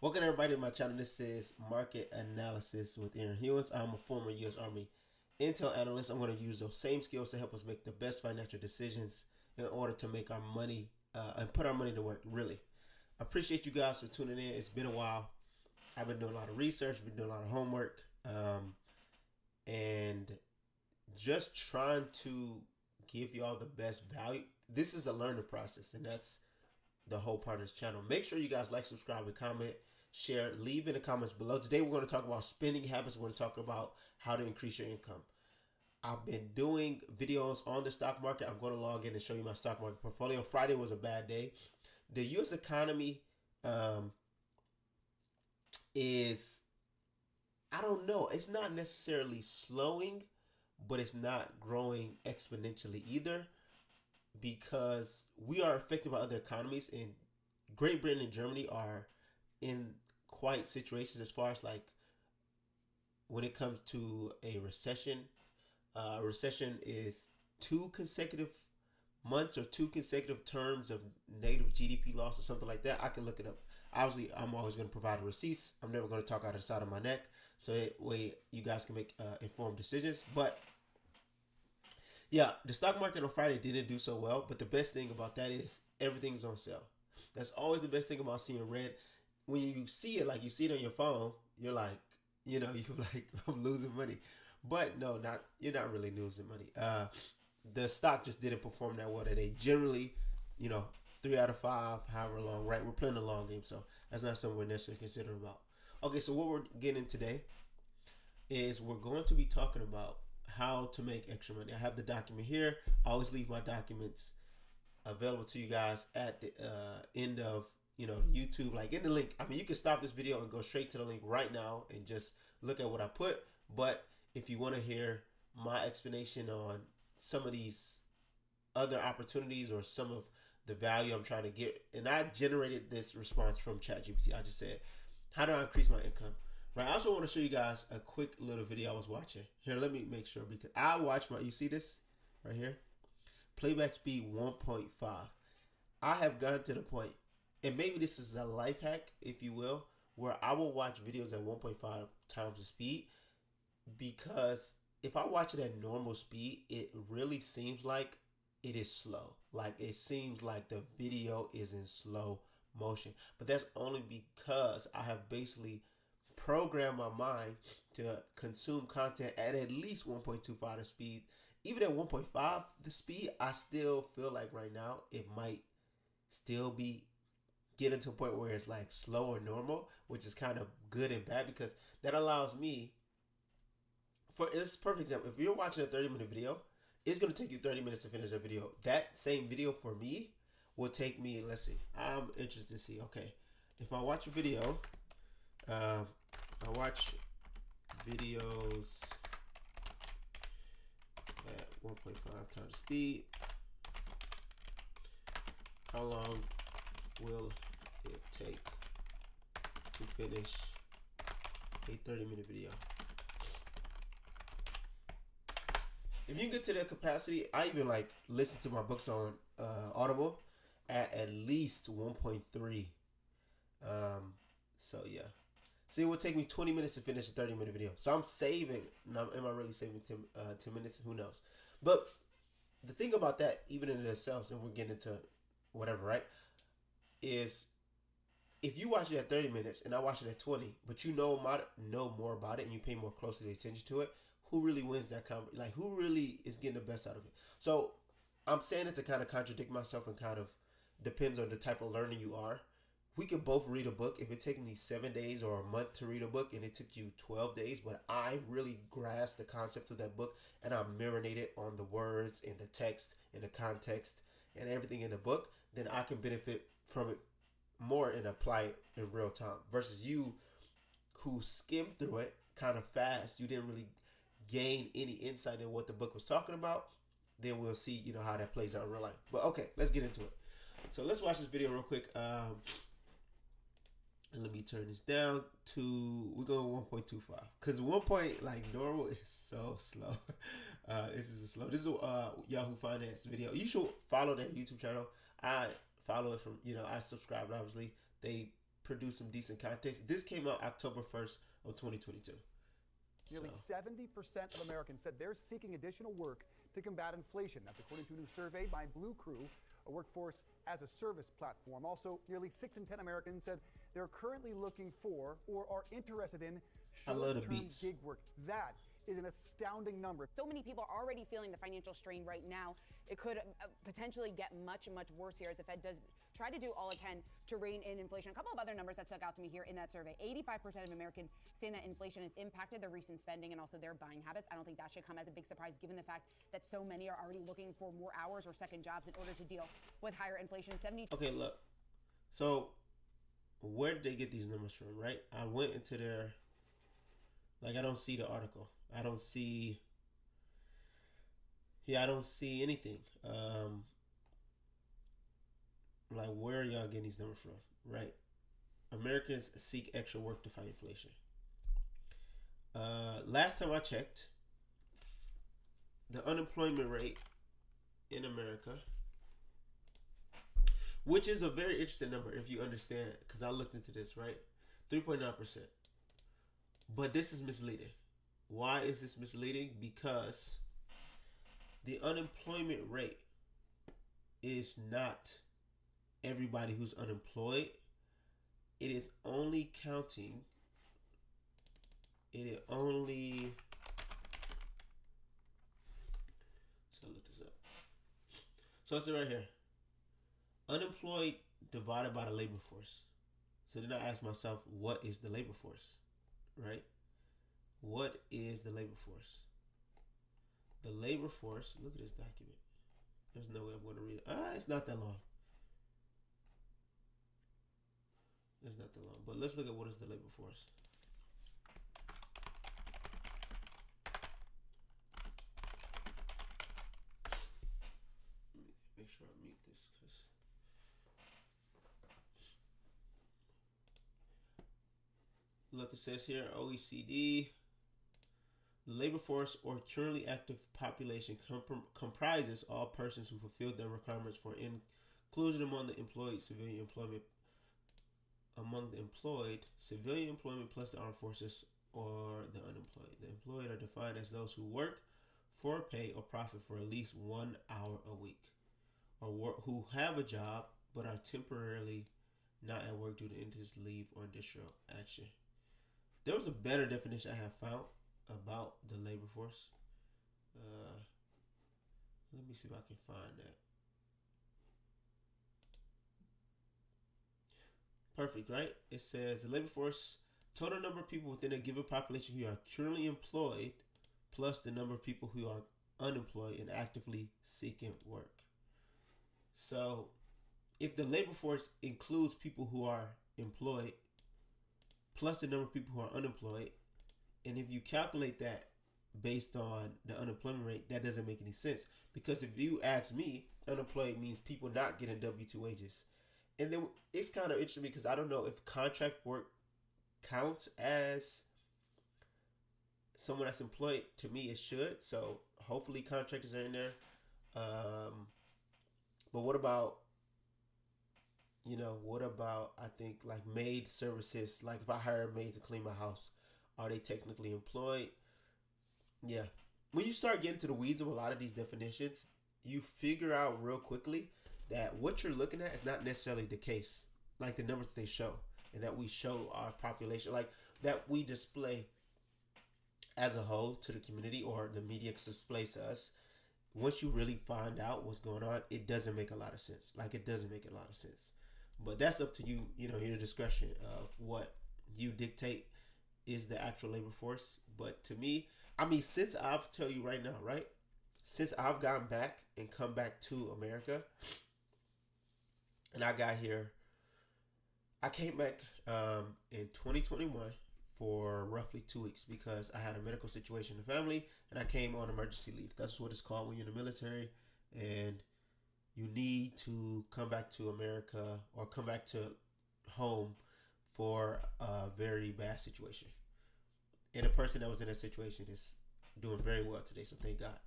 Welcome everybody to my channel. This is Market Analysis with Aaron Hewins. I'm a former U.S. Army Intel analyst. I'm going to use those same skills to help us make the best financial decisions in order to make our money and put our money to work, really. I appreciate you guys for tuning in. It's been a while. I've been doing a lot of research, been doing a lot of homework, and just trying to give y'all the best value. This is a learning process, and that's the whole part of this channel. Make sure you guys like, subscribe, and comment, share, leave in the comments below. Today we're going to talk about spending habits. We're going to talk about how to increase your income. I've been doing videos on the stock market. I'm going to log in and show you my stock market portfolio. Friday was a bad day. The U.S. economy is, I don't know, it's not necessarily slowing, but it's not growing exponentially either, because we are affected by other economies, and Great Britain and Germany are in quite situations as far as like when it comes to a recession. A recession is 2 consecutive months or 2 consecutive terms of negative GDP loss or something like that. I can look it up. Obviously, I'm always going to provide receipts. I'm never going to talk out of the side of my neck, so that way you guys can make informed decisions. But yeah, the stock market on Friday didn't do so well, but the best thing about that is everything's on sale. That's always the best thing about seeing red. When you see it, like you see it on your phone, you're like, you're like, I'm losing money. But no, not you're not really losing money. The stock just didn't perform that well today. Generally, you know, 3 out of 5, however long, right? We're playing a long game, so that's not something we're necessarily considering about. Okay, so what we're getting today is we're going to be talking about how to make extra money. I have the document here. I always leave my documents available to you guys at the end of YouTube, like in the link. I mean, you can stop this video and go straight to the link right now and just look at what I put. But if you want to hear my explanation on some of these other opportunities or some of the value I'm trying to get, and I generated this response from ChatGPT. I just said, how do I increase my income? Right. I also want to show you guys a quick little video I was watching. Here, let me make sure, because I watch my, you see this right here? Playback speed 1.5. I have gotten to the point, and maybe this is a life hack, if you will, where I will watch videos at 1.5 times the speed, because if I watch it at normal speed, it really seems like it is slow. Like it seems like the video is in slow motion. But that's only because I have basically programmed my mind to consume content at least 1.25 the speed. Even at 1.5 the speed, I still feel like right now it might still be getting to a point where it's like slow or normal, which is kind of good and bad, because that allows me, for this perfect example, if you're watching a 30-minute video, it's going to take you 30 minutes to finish a video. That same video for me will take me, let's see, I'm interested to see, okay, if I watch a video, I watch videos at 1.5 times speed, how long will it take to finish a 30-minute video? If you can get to that capacity, I even like listen to my books on Audible at least 1.3. So yeah. See, it would take me 20 minutes to finish a 30-minute video. So I'm saving. Now, am I really saving 10 minutes? Who knows? But the thing about that, even in itself, and we're getting into whatever, right, is if you watch it at 30 minutes and I watch it at 20, but you know more about it and you pay more closely attention to it, who really wins that like who really is getting the best out of it? So I'm saying it to kind of contradict myself, and kind of depends on the type of learner you are. We could both read a book. If it takes me 7 days or a month to read a book and it took you 12 days, but I really grasp the concept of that book and I marinated on the words and the text and the context and everything in the book, then I can benefit from it more and apply it in real time, versus you who skimmed through it kind of fast. You didn't really gain any insight in what the book was talking about. Then we'll see, how that plays out in real life. But okay, let's get into it. So let's watch this video real quick. And let me turn this down to, we're going 1.25, because 1 point like normal is so slow. This is a slow. This is a Yahoo Finance video. You should follow that YouTube channel. I follow it from, I subscribed, obviously. They produce some decent context. This came out October 1st of 2022. Nearly 70% of Americans said they're seeking additional work to combat inflation. That's according to a new survey by Blue Crew, a workforce as a service platform. Also, nearly 6 in 10 Americans said they're currently looking for or are interested in short-term gig work. That is an astounding number. So many people are already feeling the financial strain right now. It could potentially get much, much worse here as the Fed does try to do all it can to rein in inflation. A couple of other numbers that stuck out to me here in that survey. 85% of Americans saying that inflation has impacted their recent spending and also their buying habits. I don't think that should come as a big surprise given the fact that so many are already looking for more hours or second jobs in order to deal with higher inflation. Okay, look. So where did they get these numbers from, right? I went into their, I don't see the article. I don't see anything. Where are y'all getting these numbers from, right? Americans seek extra work to fight inflation. Last time I checked, the unemployment rate in America, which is a very interesting number if you understand, because I looked into this, right? 3.9%. But this is misleading. Why is this misleading? Because the unemployment rate is not everybody who's unemployed. It is only counting. So look this up. So it's right here. Unemployed divided by the labor force. So then I ask myself, what is the labor force? Right? What is the labor force? The labor force, look at this document. There's no way I'm going to read it. It's not that long. It's not that long. But let's look at what is the labor force. Make sure I mute this because look, it says here OECD. The labor force or currently active population comprises all persons who fulfill their requirements for inclusion among the employed civilian employment. Among the employed, civilian employment plus the armed forces or the unemployed. The employed are defined as those who work for pay or profit for at least 1 hour a week, or who have a job but are temporarily not at work due to injury, leave, or industrial action. There was a better definition I have found about the labor force. Let me see if I can find that. Perfect, right? It says the labor force, total number of people within a given population who are currently employed plus the number of people who are unemployed and actively seeking work. So if the labor force includes people who are employed plus the number of people who are unemployed, and if you calculate that based on the unemployment rate, that doesn't make any sense. Because if you ask me, unemployed means people not getting W-2 wages. And then it's kind of interesting because I don't know if contract work counts as someone that's employed. To me, it should. So hopefully contractors are in there. But what about, I think like maid services, like if I hire a maid to clean my house, are they technically employed? Yeah. When you start getting to the weeds of a lot of these definitions, you figure out real quickly that what you're looking at is not necessarily the case. Like the numbers that they show, and that we show our population, like that we display as a whole to the community, or the media displays to us. Once you really find out what's going on, it doesn't make a lot of sense. It doesn't make a lot of sense. But that's up to you, your discretion of what you dictate is the actual labor force. But to me, since I've tell you right now, right? Since I've gotten back and come back to America, and I got here, I came back in 2021 for roughly 2 weeks because I had a medical situation in the family, and I came on emergency leave. That's what it's called when you're in the military and you need to come back to America or come back to home for a very bad situation. And the person that was in that situation is doing very well today, so thank God.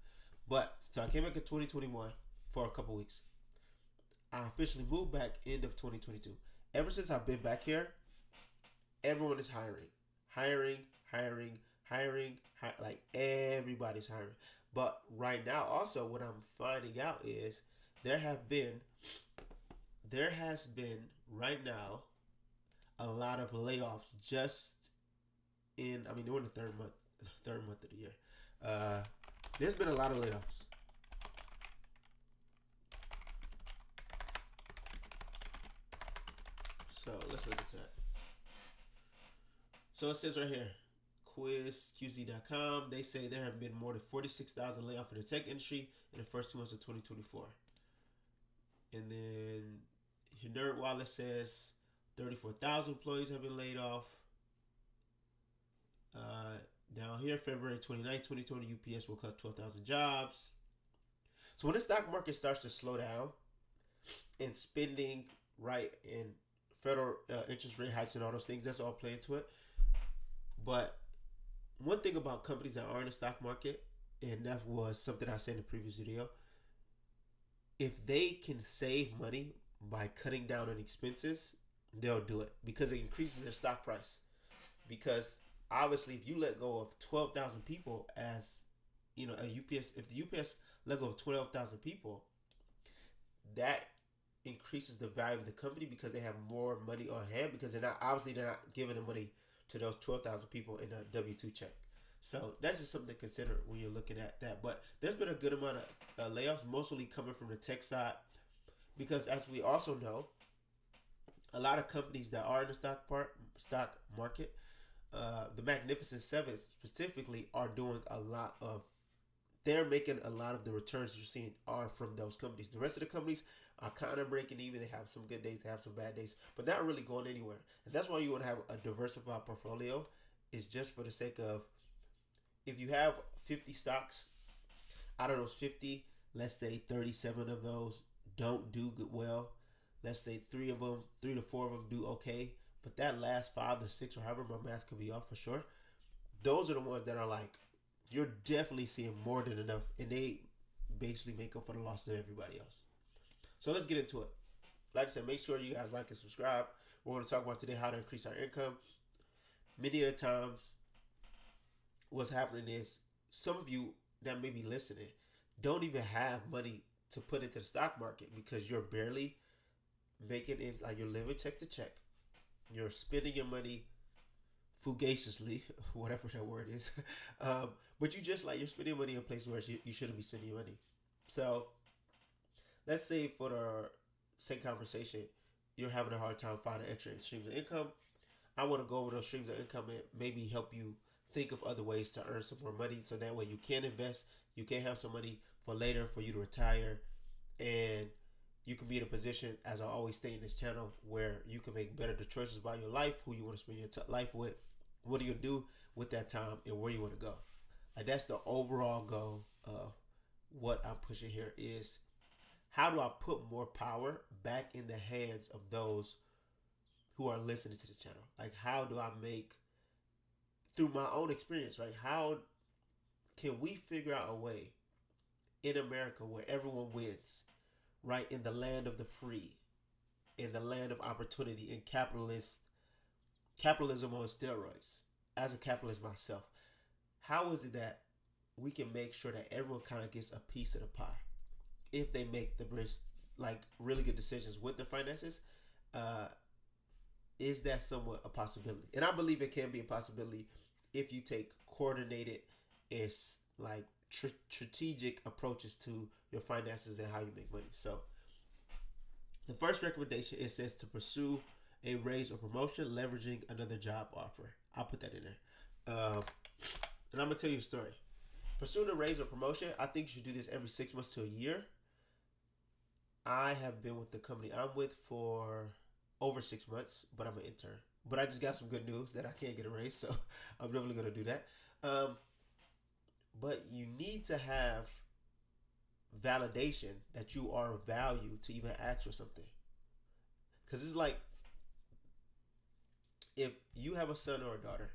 But so I came back in 2021 for a couple weeks. I officially moved back end of 2022. Ever since I've been back here, everyone is hiring, like everybody's hiring. But right now, also, what I'm finding out is there has been right now a lot of layoffs just in. I mean, we're in the third month of the year. There's been a lot of layoffs. So let's look at that. So it says right here, QuizQZ.com. They say there have been more than 46,000 layoffs in the tech industry in the first 2 months of 2024. And then NerdWallet says 34,000 employees have been laid off. Down here, February 29, 2020, UPS will cut 12,000 jobs. So when the stock market starts to slow down and spending, right, and federal interest rate hikes and all those things, that's all playing to it. But one thing about companies that are in the stock market, and that was something I said in the previous video, if they can save money by cutting down on expenses, they'll do it because it increases their stock price. Because obviously, if you let go of 12,000 people, as you know, if the UPS let go of 12,000 people, that increases the value of the company because they have more money on hand because they're not giving the money to those 12,000 people in a W-2 check. So that's just something to consider when you're looking at that. But there's been a good amount of layoffs, mostly coming from the tech side, because as we also know, a lot of companies that are in the stock market, the Magnificent Seven specifically, are doing they're making a lot of the returns you're seeing are from those companies. The rest of the companies are kind of breaking even. They have some good days, they have some bad days, but not really going anywhere. And that's why you want to have a diversified portfolio, is just for the sake of, if you have 50 stocks, out of those 50, let's say 37 of those don't do good well. Let's say 3 to 4 of them do okay. But that last 5 to 6, or however my math could be off for sure, those are the ones that are like, you're definitely seeing more than enough, and they basically make up for the loss of everybody else. So let's get into it. Like I said, make sure you guys like and subscribe. We're going to talk about today how to increase our income. Many of the times, what's happening is some of you that may be listening don't even have money to put into the stock market because you're barely making it, like you're living check to check. You're spending your money fugaciously, whatever that word is. But you're spending money in places where you shouldn't be spending your money. So let's say for the sake of conversation, you're having a hard time finding extra streams of income. I want to go over those streams of income and maybe help you think of other ways to earn some more money, so that way you can invest, you can have some money for later, for you to retire, and you can be in a position, as I always say in this channel, where you can make better choices about your life, who you want to spend your life with, what are you going to do with that time, and where you want to go. Like, that's the overall goal of what I'm pushing here, is how do I put more power back in the hands of those who are listening to this channel? Like, how do I make, through my own experience, right? How can we figure out a way in America where everyone wins, right? In the land of the free, in the land of opportunity, in capitalism on steroids. As a capitalist myself, how is it that we can make sure that everyone kind of gets a piece of the pie if they make really good decisions with their finances? Is that somewhat a possibility? And I believe it can be a possibility if you take coordinated and strategic approaches to your finances and how you make money. So the first recommendation, it says to pursue a raise or promotion leveraging another job offer. I'll put that in there. And I'm going to tell you a story. Pursuing a raise or promotion, I think you should do this every 6 months to a year. I have been with the company I'm with for over 6 months, but I'm an intern. But I just got some good news that I can't get a raise, so I'm definitely going to do that. But you need to have validation that you are of value to even ask for something. Because it's like, if you have a son or a daughter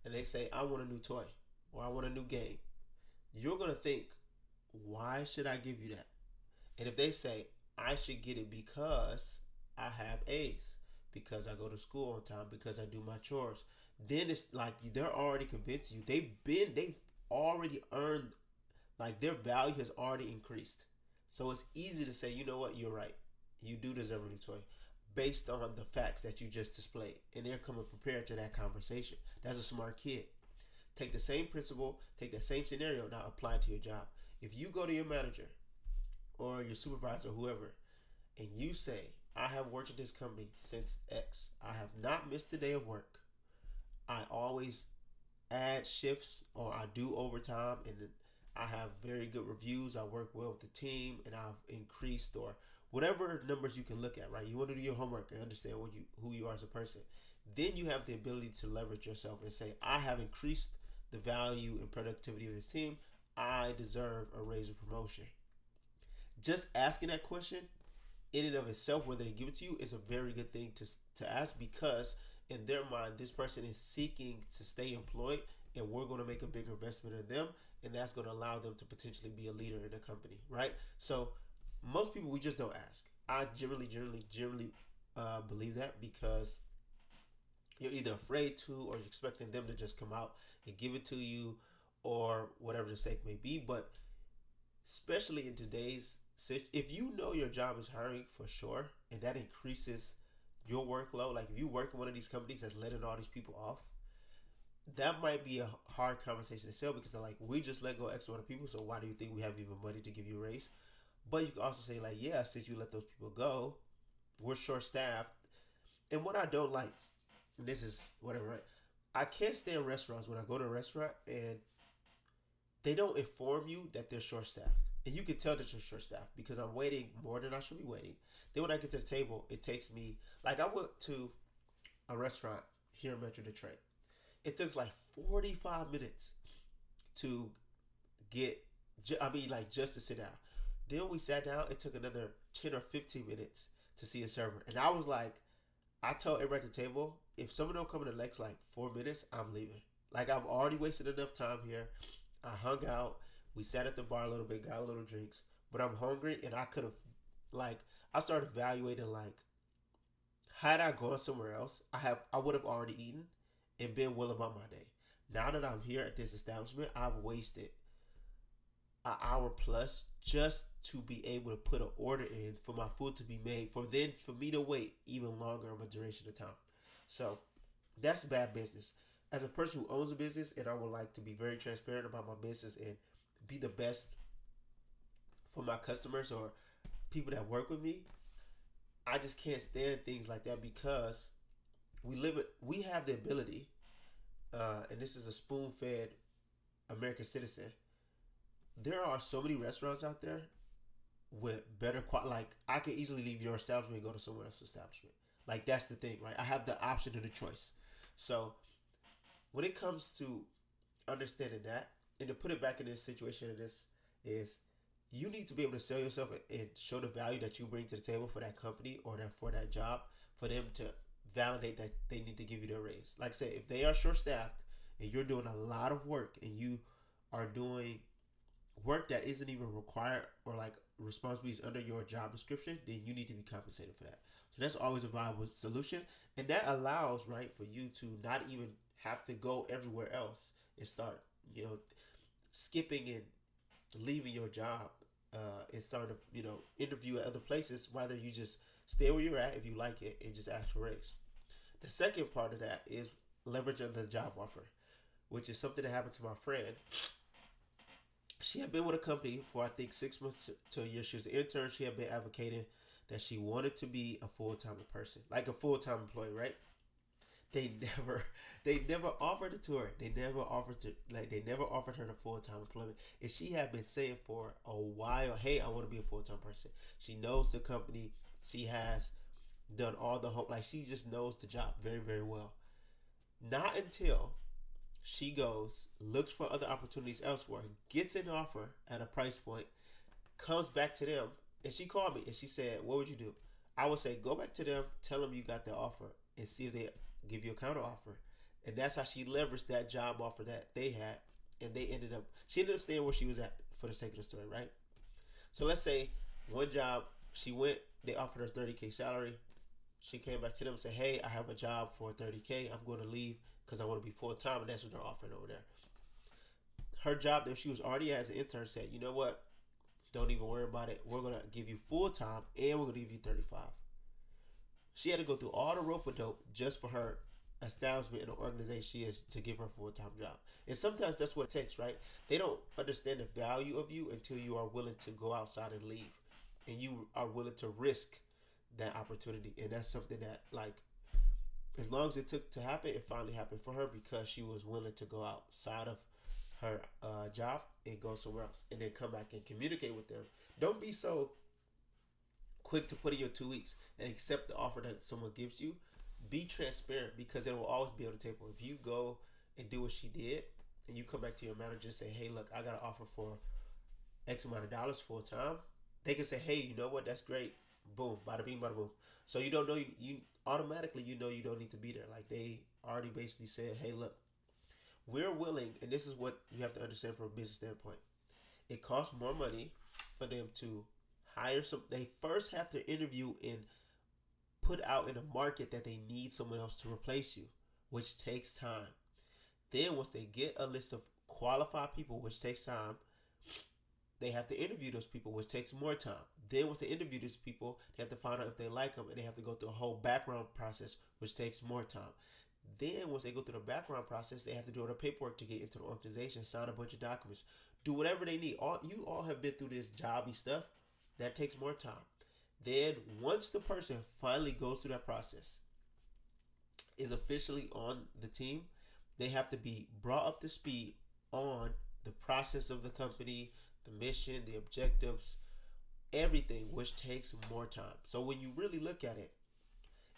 and they say, I want a new toy or I want a new game, you're going to think, why should I give you that? And if they say, I should get it because I have A's, because I go to school on time, because I do my chores. Then it's like they're already convinced you. They've already earned, like their value has already increased. So it's easy to say, you know what, you're right. You do deserve a new toy based on the facts that you just displayed. And they're coming prepared to that conversation. That's a smart kid. Take the same principle, take that same scenario, now apply it to your job. If you go to your manager or your supervisor or whoever, and you say, I have worked at this company since X. I have not missed a day of work. I always add shifts or I do overtime, and I have very good reviews. I work well with the team, and I've increased, or whatever numbers you can look at, right? You want to do your homework and understand who you are as a person. Then you have the ability to leverage yourself and say, I have increased the value and productivity of this team. I deserve a raise or promotion. Just asking that question in and of itself, whether they give it to you, is a very good thing to ask, because in their mind, this person is seeking to stay employed, and we're going to make a bigger investment in them, and that's going to allow them to potentially be a leader in the company, right? So most people, we just don't ask. I generally believe that, because you're either afraid to, or you're expecting them to just come out and give it to you, or whatever the sake may be. But especially in today's, if you know your job is hiring for sure, and that increases your workload, like if you work in one of these companies that's letting all these people off, that might be a hard conversation to sell, because they're like, we just let go X amount of people, so why do you think we have even money to give you a raise? But you can also say, like, yeah, since you let those people go, we're short-staffed. And what I don't like, and this is whatever, right? I can't stand restaurants when I go to a restaurant and they don't inform you that they're short-staffed. And you can tell that you're short-staffed because I'm waiting more than I should be waiting. Then when I get to the table, it takes me, like I went to a restaurant here in Metro Detroit. It took like 45 minutes to get, just to sit down. Then we sat down, it took another 10 or 15 minutes to see a server. And I was like, I told everybody at the table, if someone don't come in the next like 4 minutes, I'm leaving. Like I've already wasted enough time here. I hung out. We sat at the bar a little bit, got a little drinks, but I'm hungry, and I could have, like, I started evaluating, like, had I gone somewhere else, I would have already eaten and been well about my day. Now that I'm here at this establishment, I've wasted an hour plus just to be able to put an order in for my food to be made, for me to wait even longer of a duration of time. So that's bad business. As a person who owns a business, and I would like to be very transparent about my business and be the best for my customers or people that work with me, I just can't stand things like that, because we have the ability, and this is a spoon-fed American citizen. There are so many restaurants out there with better quality. Like, I can easily leave your establishment and go to someone else's establishment. Like, that's the thing, right? I have the option and the choice. So when it comes to understanding that, and to put it back in this situation, of this is, you need to be able to sell yourself and show the value that you bring to the table for that company or for that job, for them to validate that they need to give you their raise. Like I said, if they are short-staffed and you're doing a lot of work, and you are doing work that isn't even required or like responsibilities under your job description, then you need to be compensated for that. So that's always a viable solution, and that allows, right, for you to not even have to go everywhere else and start, skipping and leaving your job and start to, interview at other places. Rather, you just stay where you're at if you like it and just ask for a raise. The second part of that is leveraging the job offer, which is something that happened to my friend. She had been with a company for, I think, 6 months to a year. She was an intern. She had been advocating that she wanted to be a full-time person, like a full-time employee, right? They never offered it to her. They never offered her the full-time employment. And she had been saying for a while, hey, I want to be a full-time person. She knows the company. She has done all the hope. Like, she just knows the job very, very well. Not until she goes, looks for other opportunities elsewhere, gets an offer at a price point, comes back to them, and she called me and she said, what would you do? I would say, go back to them, tell them you got the offer, and see if they give you a counter offer. And that's how she leveraged that job offer that they had, and she ended up staying where she was at for the sake of the story, right? So let's say one job, she went, they offered her $30K salary. She came back to them and said, hey, I have a job for $30K. I'm going to leave because I want to be full time, and that's what they're offering over there. Her job that she was already as an intern said, you know what? Don't even worry about it. We're going to give you full time, and we're going to give you 35. She had to go through all the rope a dope just for her establishment in the organization she is to give her a full time job. And sometimes that's what it takes, right? They don't understand the value of you until you are willing to go outside and leave, and you are willing to risk that opportunity. And that's something that, like, as long as it took to happen, it finally happened for her because she was willing to go outside of her job and go somewhere else, and then come back and communicate with them. Don't be so quick to put in your 2 weeks and accept the offer that someone gives you. Be transparent, because it will always be on the table. If you go and do what she did and you come back to your manager and say, hey, look, I got an offer for X amount of dollars full time, they can say, hey, you know what, that's great. Boom, bada bing, bada boom. So you don't know, you automatically, you know, you don't need to be there. Like, they already basically said, hey, look, we're willing, and this is what you have to understand from a business standpoint. It costs more money for them to hire some. They first have to interview and put out in a market that they need someone else to replace you, which takes time. Then once they get a list of qualified people, which takes time, they have to interview those people, which takes more time. Then once they interview these people, they have to find out if they like them, and they have to go through a whole background process, which takes more time. Then once they go through the background process, they have to do all the paperwork to get into the organization, sign a bunch of documents, do whatever they need. You all have been through this jobby stuff. That takes more time. Then once the person finally goes through that process, is officially on the team, they have to be brought up to speed on the process of the company, the mission, the objectives, everything, which takes more time. So when you really look at it,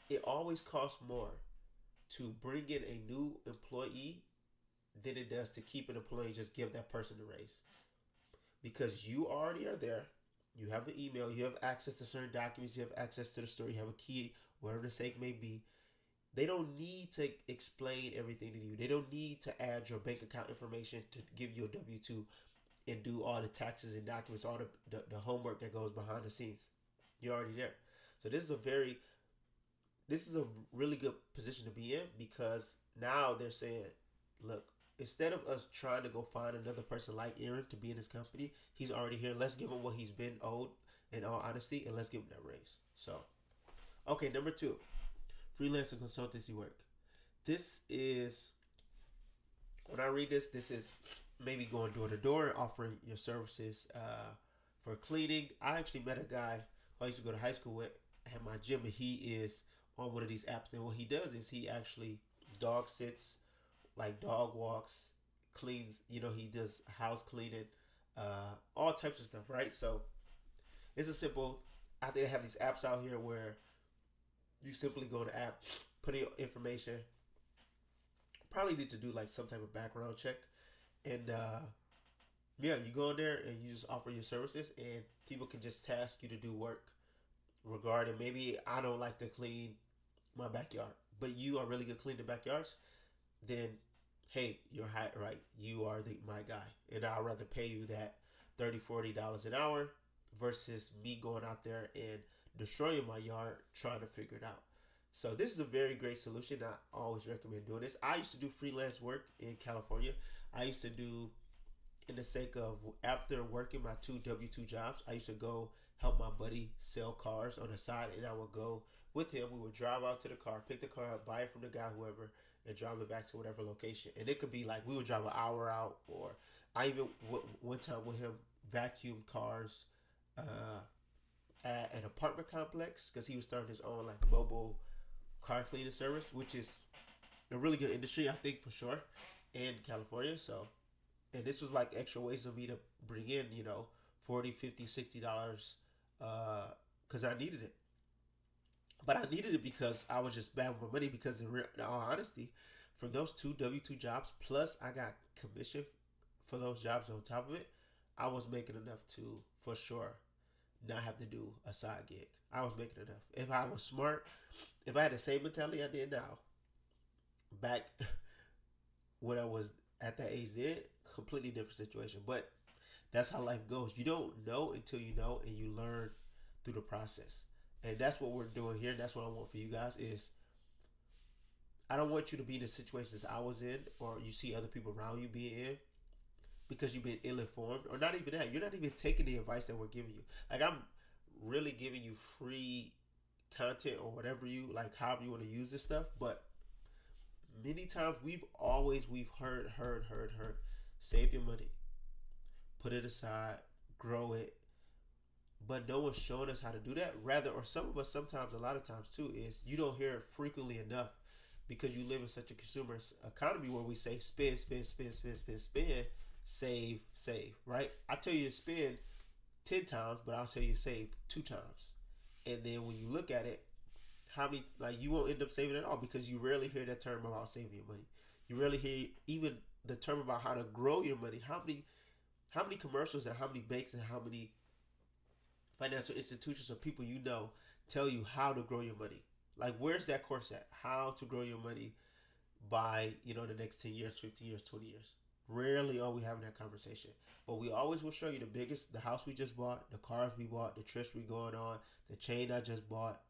it always costs more to bring in a new employee than it does to keep an employee, just give that person a raise. Because you already are there. You have an email, you have access to certain documents, you have access to the store, you have a key, whatever the sake may be. They don't need to explain everything to you. They don't need to add your bank account information to give you a W-2 and do all the taxes and documents, all the homework that goes behind the scenes. You're already there. So this is a really good position to be in, because now they're saying, look, instead of us trying to go find another person like Aaron to be in his company, he's already here. Let's give him what he's been owed, in all honesty, and let's give him that raise. So, okay, number 2, freelance and consultancy work. This is, when I read this, this is maybe going door to door and offering your services for cleaning. I actually met a guy who I used to go to high school with at my gym, and he is on one of these apps. And what he does is he actually dog sits, like dog walks, cleans, he does house cleaning, all types of stuff, right? So it's a simple, I think they have these apps out here where you simply go to the app, put in your information, probably need to do like some type of background check, and you go in there and you just offer your services, and people can just task you to do work regarding, maybe I don't like to clean my backyard, but you are really good cleaning backyards, then hey, you're high, right? You are my guy, and I'd rather pay you that $30-$40 an hour versus me going out there and destroying my yard trying to figure it out. So this is a very great solution. I always recommend doing this. I used to do freelance work in California. I used to do, in the sake of, after working my 2 W-2 jobs, I used to go help my buddy sell cars on the side, and I would go with him. We would drive out to the car, pick the car up, buy it from the guy, whoever, and drive it back to whatever location. And it could be like we would drive an hour out, or I even one time with him vacuum cars at an apartment complex, because he was starting his own like mobile car cleaning service, which is a really good industry, I think, for sure, in California. So, and this was like extra ways of me to bring in, $40, $50, $60 because I needed it. But I needed it because I was just bad with my money, because in all honesty, from those 2 W-2 jobs, plus I got commission for those jobs on top of it, I was making enough to, for sure, not have to do a side gig. I was making enough. If I was smart, if I had the same mentality I did now, back when I was at that age then, completely different situation. But that's how life goes. You don't know until you know, and you learn through the process. And that's what we're doing here. That's what I want for you guys is I don't want you to be in the situations I was in or you see other people around you being in because you've been ill-informed, or not even that. You're not even taking the advice that we're giving you. Like, I'm really giving you free content or whatever you like, however you want to use this stuff. But many times we've heard, save your money, put it aside, grow it. But no one's showing us how to do that. Rather, or some of us sometimes, a lot of times too, is you don't hear it frequently enough because you live in such a consumer economy where we say spend, save, right? I tell you to spend 10 times, but I'll tell you to save 2 times. And then when you look at it, how many, like, you won't end up saving at all because you rarely hear that term about saving your money. You rarely hear even the term about how to grow your money. How many commercials and how many banks and how many financial institutions or people you know tell you how to grow your money? Like, where's that course at? How to grow your money by, the next 10 years, 15 years, 20 years. Rarely are we having that conversation. But we always will show you the house we just bought, the cars we bought, the trips we going on, the chain I just bought.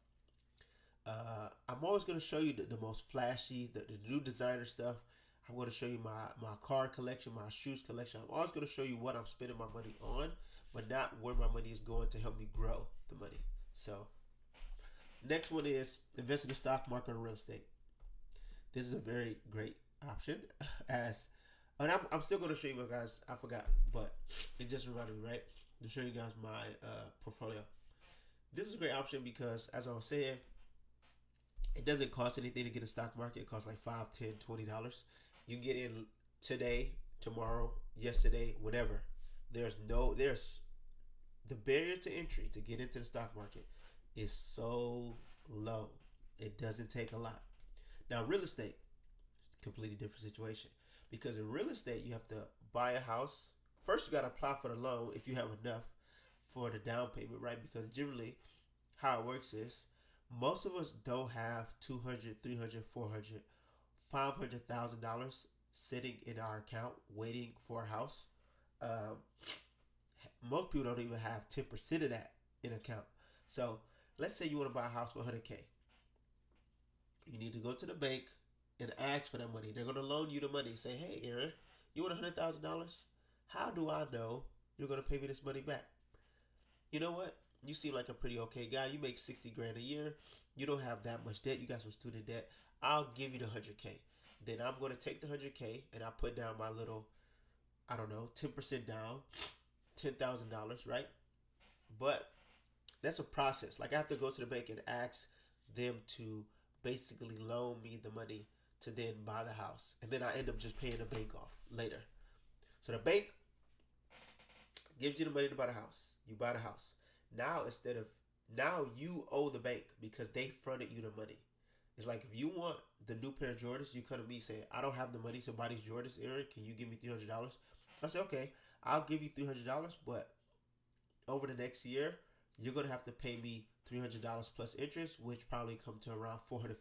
I'm always going to show you the most flashy, the new designer stuff. I'm going to show you my car collection, my shoes collection. I'm always going to show you what I'm spending my money on, but not where my money is going to help me grow the money. So next one is invest in the stock market or real estate. This is a very great option. And I'm still going to show you guys. I forgot, but it just reminded me, right? To show you guys my portfolio. This is a great option because, as I was saying, it doesn't cost anything to get a stock market. It costs like $5, $10, $20. You can get in today, tomorrow, yesterday, whatever. There's the barrier to entry to get into the stock market is so low. It doesn't take a lot. Now, real estate, completely different situation. Because in real estate, you have to buy a house. First, you got to apply for the loan if you have enough for the down payment, right? Because generally, how it works is most of us don't have $200, $300, $400, $500,000 sitting in our account waiting for a house. Most people don't even have 10% of that in account. So let's say you want to buy a house for $100K. You need to go to the bank and ask for that money. They're going to loan you the money. Say, hey, Aaron, you want $100,000? How do I know you're going to pay me this money back? You know what? You seem like a pretty okay guy. You make 60 grand a year. You don't have that much debt. You got some student debt. I'll give you the 100K. Then I'm going to take the 100K and I put down my little, 10% down, $10,000, right? But that's a process. Like, I have to go to the bank and ask them to basically loan me the money to then buy the house. And then I end up just paying the bank off later. So the bank gives you the money to buy the house. You buy the house. Now you owe the bank because they fronted you the money. It's like, if you want the new pair of Jordans, you come to me saying, I don't have the money to buy these Jordans, Aaron. Can you give me $300? I say, okay, I'll give you $300, but over the next year, you're going to have to pay me $300 plus interest, which probably come to around $450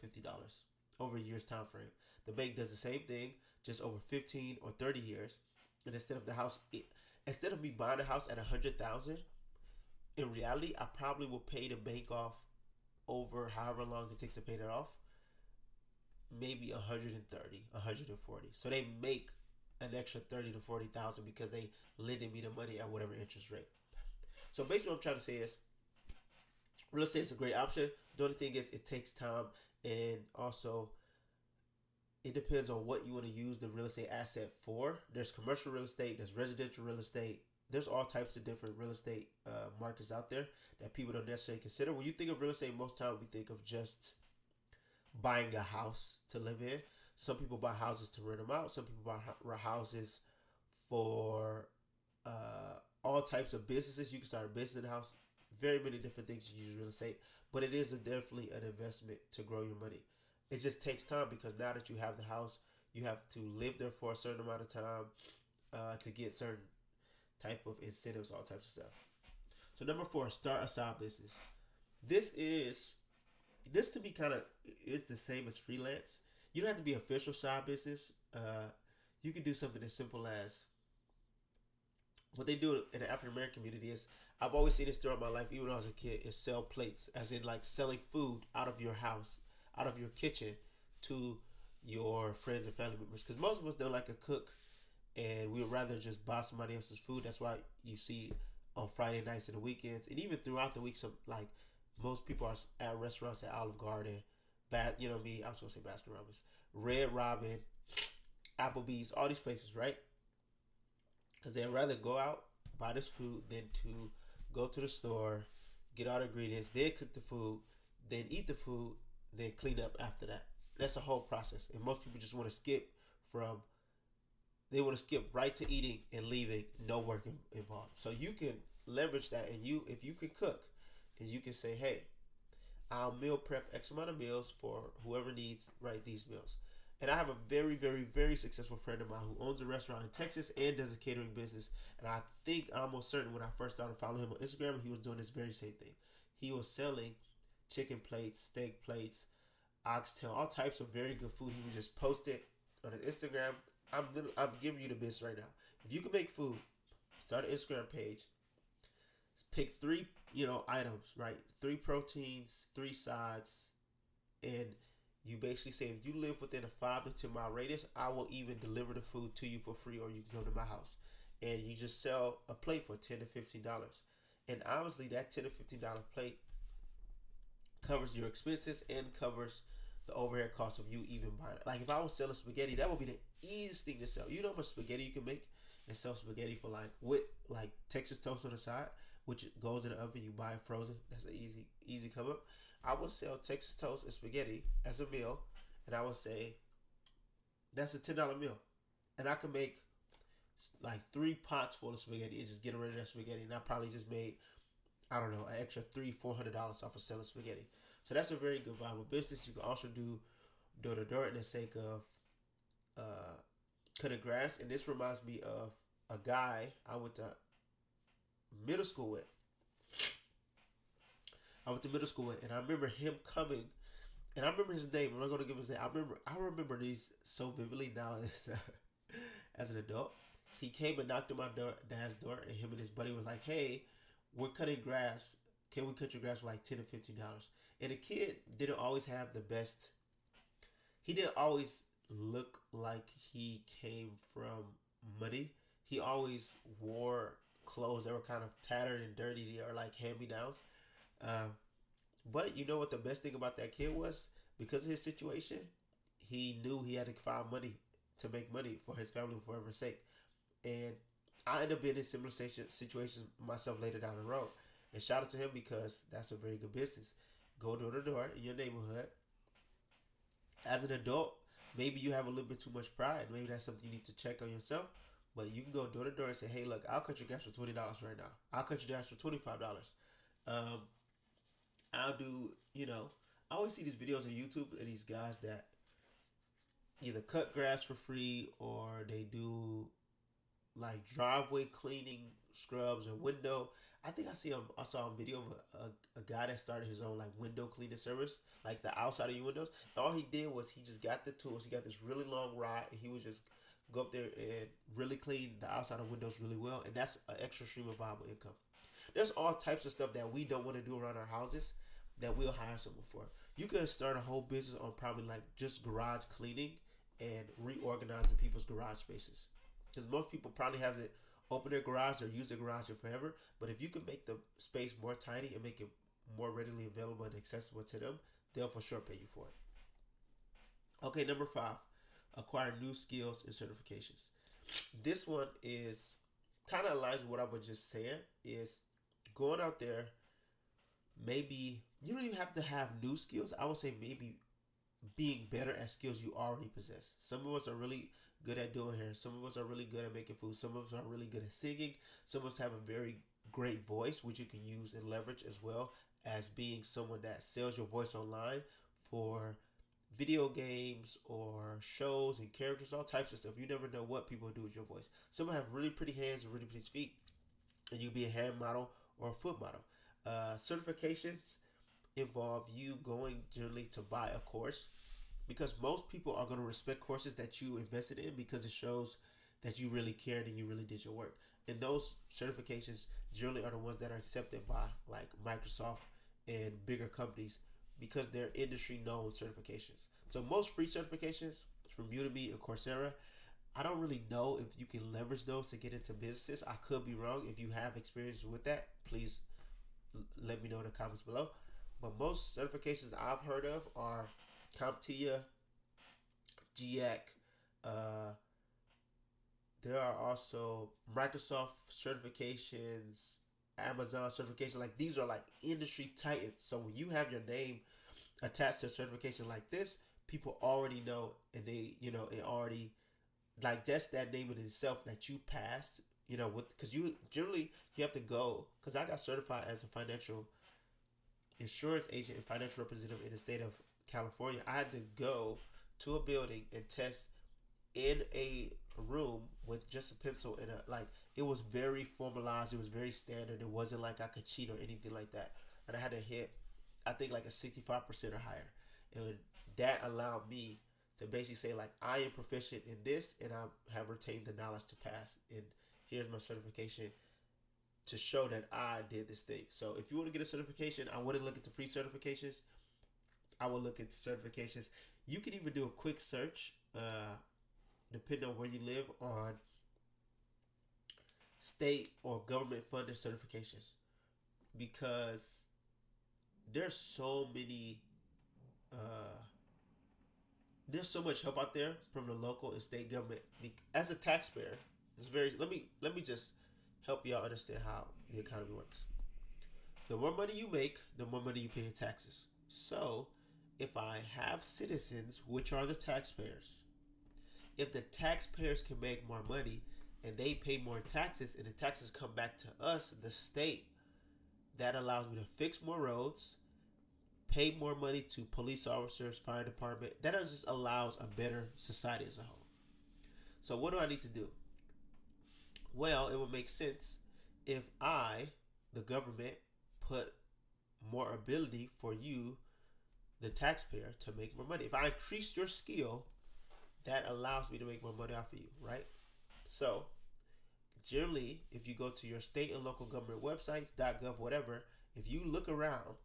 over a year's time frame. The bank does the same thing, just over 15 or 30 years. And instead of me buying a house at $100,000, in reality, I probably will pay the bank off over however long it takes to pay that off, maybe 130, 140. So they make an extra 30 to 40,000 because they lended me the money at whatever interest rate. So basically, what I'm trying to say is, real estate is a great option. The only thing is, it takes time, and also it depends on what you want to use the real estate asset for. There's commercial real estate, there's residential real estate, there's all types of different real estate markets out there that people don't necessarily consider. When you think of real estate, most time we think of just buying a house to live in. Some people buy houses to rent them out. Some people buy houses for all types of businesses. You can start a business in the house. Very many different things you use real estate, but it is definitely an investment to grow your money. It just takes time because now that you have the house, you have to live there for a certain amount of time to get certain type of incentives, all types of stuff. So number 4, start a side business. This to me kind of is the same as freelance. You don't have to be official side business. You can do something as simple as what they do in the African American community is, I've always seen this throughout my life, even when I was a kid, is sell plates, as in like selling food out of your house, out of your kitchen, to your friends and family members. Because most of us don't like to cook, and we would rather just buy somebody else's food. That's why you see on Friday nights and the weekends, and even throughout the week, some like most people are at restaurants at Olive Garden, you know me, I was gonna say Baskin Robbins, Red Robin, Applebee's, all these places, right? Because they'd rather go out, buy this food, than to go to the store, get all the ingredients, then cook the food, then eat the food, then clean up after that. That's a whole process. And most people just want to skip right to eating and leaving, no work involved. So you can leverage that, and if you can cook, is you can say, hey, I'll meal prep X amount of meals for whoever needs, right, these meals. And I have a very, very, very successful friend of mine who owns a restaurant in Texas and does a catering business. And I think, I'm almost certain, when I first started following him on Instagram, he was doing this very same thing. He was selling chicken plates, steak plates, oxtail, all types of very good food. He would just post it on his Instagram. I'm giving you the best right now. If you can make food, start an Instagram page. Pick 3, items, right? 3 proteins, 3 sides, and you basically say, if you live within a 5 to 10 mile radius, I will even deliver the food to you for free, or you can come to my house. And you just sell a plate for $10 to $15. And honestly, that $10 to $15 plate covers your expenses and covers the overhead cost of you even buying it. Like if I was selling spaghetti, that would be the easiest thing to sell. You know how much spaghetti you can make and sell spaghetti for with Texas toast on the side, which goes in the oven, you buy it frozen. That's an easy come up. I would sell Texas toast and spaghetti as a meal, and I would say that's a $10 meal. And I could make like 3 pots full of spaghetti and just get rid of that spaghetti. And I probably just made, I don't know, an extra $300-$400 off of selling spaghetti. So that's a very good viable business. You can also do door-to-door in the sake of cutting grass. And this reminds me of a guy I went to middle school with. And I remember him coming, and I remember his name. I'm not going to give his name. I remember these so vividly now as an adult. He came and knocked on my dad's door, and him and his buddy was like, hey, we're cutting grass. Can we cut your grass for like $10 to $15? And the kid didn't always have the best. He didn't always look like he came from money. He always wore clothes that were kind of tattered and dirty, or like hand-me-downs. But you know what the best thing about that kid was? Because of his situation, he knew he had to find money to make money for his family for forever's sake. And I ended up being in similar situations myself later down the road. And shout out to him, because that's a very good business. Go door to door in your neighborhood. As an adult, maybe you have a little bit too much pride. Maybe that's something you need to check on yourself. But you can go door to door and say, hey, look, I'll cut your grass for $20 right now. I'll cut your grass for $25. I'll do, I always see these videos on YouTube of these guys that either cut grass for free, or they do like driveway cleaning scrubs or window. I think I saw a video of a guy that started his own like window cleaning service, like the outside of your windows. And all he did was he just got the tools. He got this really long rod, and he would just go up there and really clean the outside of windows really well. And that's an extra stream of viable income. There's all types of stuff that we don't want to do around our houses that we'll hire someone for. You could start a whole business on probably like just garage cleaning and reorganizing people's garage spaces. Because most people probably haven't opened their garage or used their garage forever. But if you can make the space more tidy and make it more readily available and accessible to them, they'll for sure pay you for it. Okay, number 5, acquire new skills and certifications. This one is kind of aligns with what I was just saying, is going out there. Maybe you don't even have to have new skills. I would say maybe being better at skills you already possess. Some of us are really good at doing hair. Some of us are really good at making food. Some of us are really good at singing. Some of us have a very great voice, which you can use and leverage, as well as being someone that sells your voice online for video games or shows and characters, all types of stuff. You never know what people do with your voice. Some have really pretty hands and really pretty feet, and you can be a hand model or a foot model. Certifications involve you going generally to buy a course, because most people are going to respect courses that you invested in, because it shows that you really cared and you really did your work. And those certifications generally are the ones that are accepted by like Microsoft and bigger companies because they're industry known certifications. So most free certifications from Udemy and Coursera, I don't really know if you can leverage those to get into businesses. I could be wrong. If you have experience with that, please let me know in the comments below. But most certifications I've heard of are CompTIA, GIAC. There are also Microsoft certifications, Amazon certification. Like these are like industry titans. So when you have your name attached to a certification like this, people already know, and they, you know, it already like just that name in itself that you passed, you know, with because you generally you have to go because I got certified as a financial insurance agent and financial representative in the state of California. I had to go to a building and test in a room with just a pencil and a like it was very formalized, it was very standard. It wasn't like I could cheat or anything like that. And I had to hit I think like a 65% or higher. And that allowed me to basically say like I am proficient in this and I have retained the knowledge to pass. And here's my certification to show that I did this thing. So if you want to get a certification, I wouldn't look into free certifications. I will look into certifications. You can even do a quick search, depending on where you live, on state or government funded certifications, because there's so many there's so much help out there from the local and state government. As a taxpayer, it's very let me just help y'all understand how the economy works. The more money you make, the more money you pay in taxes. So if I have citizens, which are the taxpayers, if the taxpayers can make more money and they pay more taxes and the taxes come back to us, the state, that allows me to fix more roads, pay more money to police officers, fire department. That just allows a better society as a whole. So what do I need to do? Well, it would make sense if I, the government, put more ability for you, the taxpayer, to make more money. If I increase your skill, that allows me to make more money off of you, right? So generally, if you go to your state and local government websites, .gov, whatever, if you look around,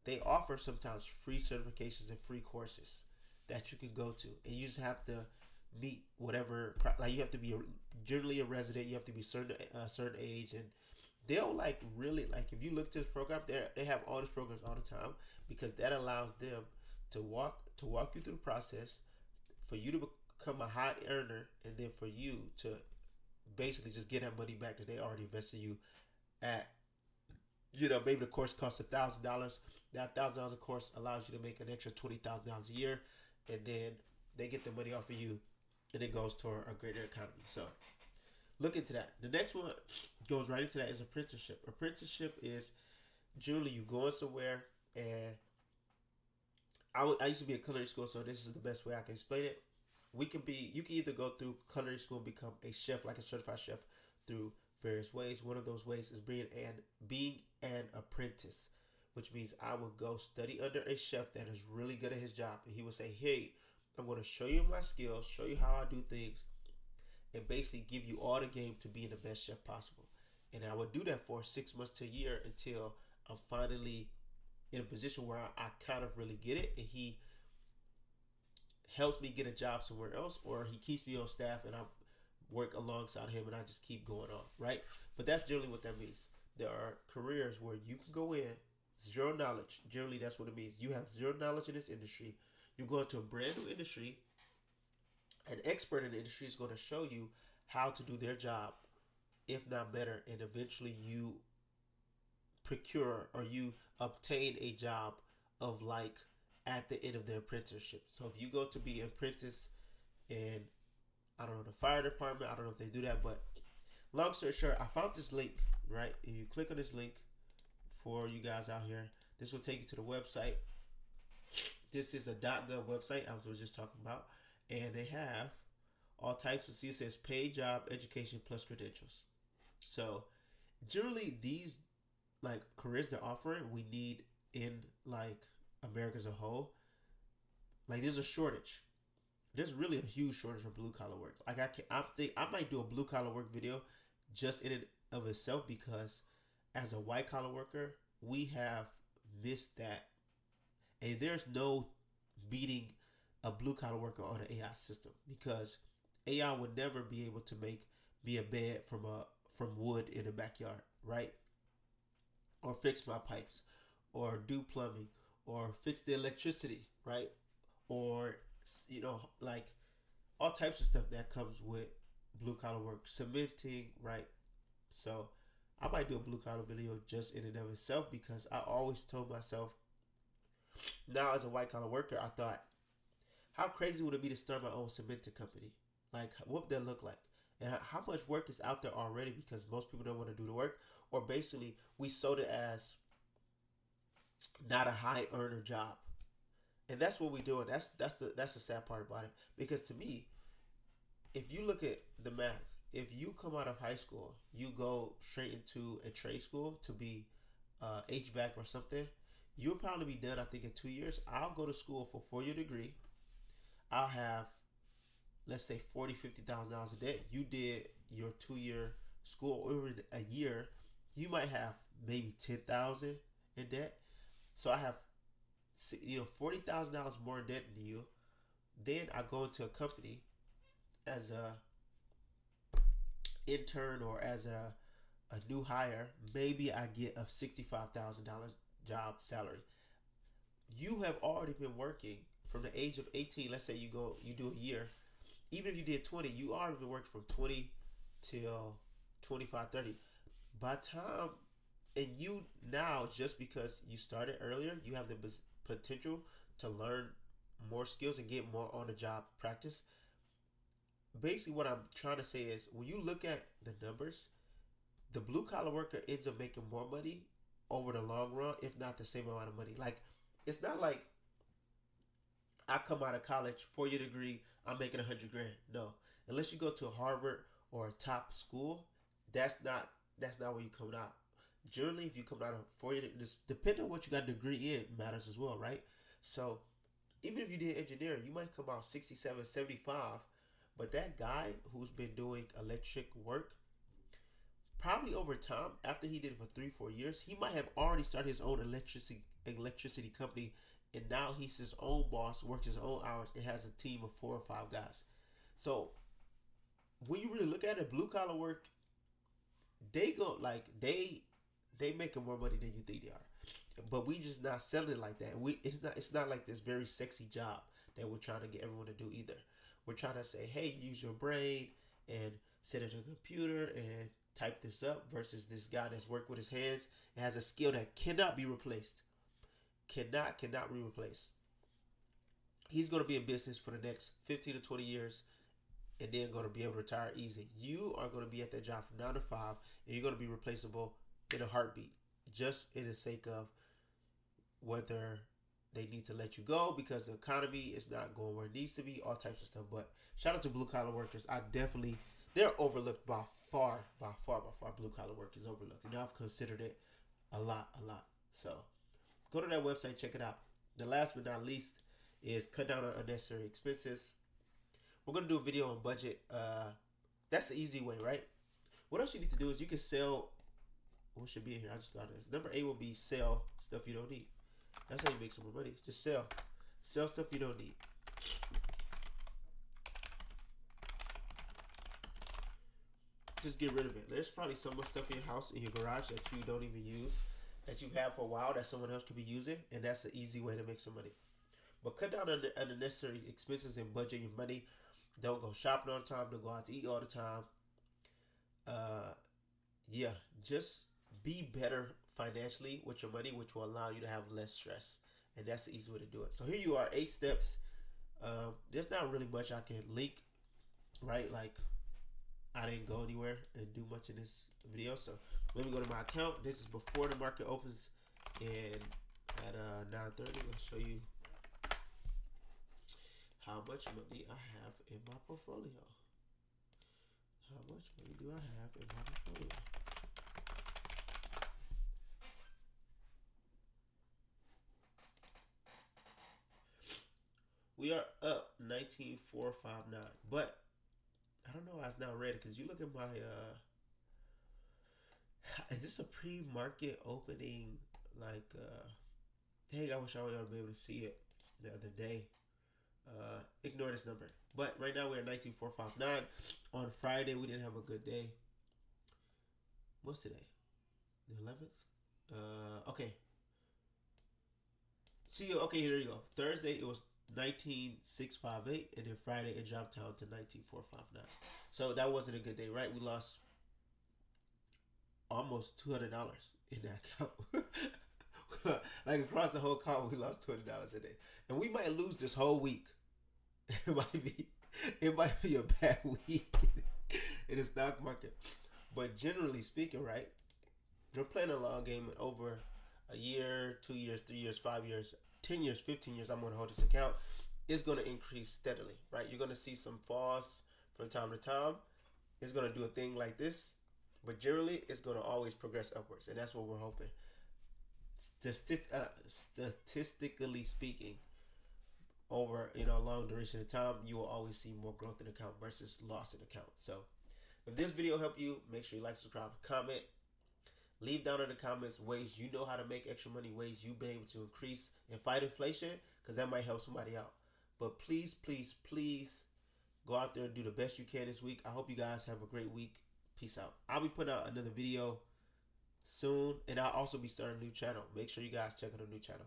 they offer sometimes free certifications and free courses that you can go to, and you just have to meet whatever, like you have to be generally a resident, you have to be certain age, and they'll like really like if you look to this program, they have all these programs all the time because that allows them to walk you through the process for you to become a high earner, and then for you to basically just get that money back that they already invested you at. You know, maybe the course costs $1,000. That $1,000 course allows you to make an extra $20,000 a year, and then they get the money off of you, and it goes toward a greater economy. So look into that. The next one goes right into that is apprenticeship. Apprenticeship is generally you going somewhere, and I used to be in culinary school, so this is the best way I can explain it. You can either go through culinary school and become a chef, like a certified chef, through various ways. One of those ways is being an apprentice, which means I would go study under a chef that is really good at his job, and he would say, hey, I'm going to show you my skills, show you how I do things, and basically give you all the game to being the best chef possible. And I would do that for 6 months to a year until I'm finally in a position where I kind of really get it, and he helps me get a job somewhere else, or he keeps me on staff and I work alongside him and I just keep going on, right? But that's generally what that means. There are careers where you can go in, zero knowledge. Generally, that's what it means. You have zero knowledge in this industry. You go into a brand new industry. An expert in the industry is going to show you how to do their job, if not better, and eventually you procure or you obtain a job of like at the end of the apprenticeship. So if you go to be an apprentice in, I don't know, the fire department, I don't know if they do that, but long story short, I found this link, right? If you click on this link for you guys out here, this will take you to the website. This is a .gov website I was just talking about, and they have all types of, see, it says paid job, education plus credentials. So generally these like careers they're offering, we need in like America as a whole. Like there's a shortage. There's really a huge shortage of blue collar work. Like I might do a blue collar work video just in and of itself, because as a white collar worker, we have missed that, and there's no beating a blue collar worker on an AI system, because AI would never be able to make me a bed from wood in the backyard, right? Or fix my pipes, or do plumbing, or fix the electricity, right? Or like all types of stuff that comes with blue collar work, cementing, right? So I might do a blue collar video just in and of itself, because I always told myself, now as a white collar worker, I thought, how crazy would it be to start my own cementing company? Like, what would that look like? And how much work is out there already, because most people don't want to do the work, or basically we sold it as not a high earner job. And that's what we do. And that's the sad part about it. Because to me, if you look at the math, if you come out of high school, you go straight into a trade school to be HVAC or something, you'll probably be done, I think, in 2 years. I'll go to school for a 4-year degree. I'll have, let's say, $40,000-$50,000 a day. You did your 2-year school over a year, you might have maybe $10,000 in debt. So I have, $40,000 more in debt than you. Then I go into a company as a intern or as a new hire. Maybe I get a $65,000 job salary. You have already been working from the age of 18. Let's say you do a year. Even if you did 20, you already been working from 20 till 25, 30. By time, and you now, just because you started earlier, you have the potential to learn more skills and get more on the job practice. Basically, what I'm trying to say is, when you look at the numbers, the blue collar worker ends up making more money over the long run, if not the same amount of money. Like, it's not like I come out of college, 4-year degree, I'm making $100,000. No, unless you go to Harvard or a top school, that's not where you come out. Generally, if you come out of 4-year, depending on what you got a degree in, matters as well, right? So even if you did engineering, you might come out 67, 75, but that guy who's been doing electric work, probably over time, after he did it for 3-4 years, he might have already started his own electricity company, and now he's his own boss, works his own hours, and has a team of 4 or 5 guys. So when you really look at it, blue collar work, they making more money than you think they are. But we just not selling it like that. It's not like this very sexy job that we're trying to get everyone to do either. We're trying to say, hey, use your brain and sit at a computer and type this up, versus this guy that's worked with his hands and has a skill that cannot be replaced. Cannot be replaced. He's going to be in business for the next 15 to 20 years and then going to be able to retire easy. You are going to be at that job from 9 to 5, and you're going to be replaceable in a heartbeat, just in the sake of whether they need to let you go because the economy is not going where it needs to be, all types of stuff. But shout out to blue collar workers. They're overlooked by far. Blue collar work is overlooked. And I've considered it a lot. So go to that website, check it out. The last but not least is cut down on unnecessary expenses. We're going to do a video on budget. That's the easy way, right? What else you need to do is you can sell. What should be in here? I just thought of this. Number 8 will be sell stuff you don't need. That's how you make some more money. Just sell stuff you don't need. Just get rid of it. There's probably so much stuff in your house, in your garage, that you don't even use, that you've had for a while, that someone else could be using, and that's an easy way to make some money. But cut down on the unnecessary expenses and budget your money. Don't go shopping all the time. Don't go out to eat all the time. Just be better financially with your money, which will allow you to have less stress. And that's the easy way to do it. So here you are, 8 steps. There's not really much I can link, right? Like, I didn't go anywhere and do much in this video. So let me go to my account. This is before the market opens at 9:30. I'll show you how much money I have in my portfolio. How much money do I have in my portfolio? We are up 19,459, but I don't know why it's not ready, because you look at my Is this a pre-market opening? Like, dang, I wish I would be able to see it the other day. Ignore this number. But right now we're at 19,459. On Friday we didn't have a good day. What's today? The 11th. Okay. See, okay, here you go. Thursday it was 19,658, and then Friday it dropped down to 19,459. So that wasn't a good day, right? We lost almost $200 in that account. Like across the whole account, we lost $200 a day, and we might lose this whole week. It might be a bad week in the stock market. But generally speaking, right? We're playing a long game over a year, 2 years, 3 years, 5 years, 10 years, 15 years. I'm going to hold this account. It's going to increase steadily, right? You're going to see some falls from time to time. It's going to do a thing like this, but generally it's going to always progress upwards, and that's what we're hoping. Statistically speaking, over a long duration of time, you will always see more growth in account versus loss in account. So if this video helped you, make sure you like, subscribe, comment. Leave down in the comments ways you know how to make extra money, ways you've been able to increase and fight inflation, because that might help somebody out. But please, please, please go out there and do the best you can this week. I hope you guys have a great week. Peace out. I'll be putting out another video soon, and I'll also be starting a new channel. Make sure you guys check out a new channel.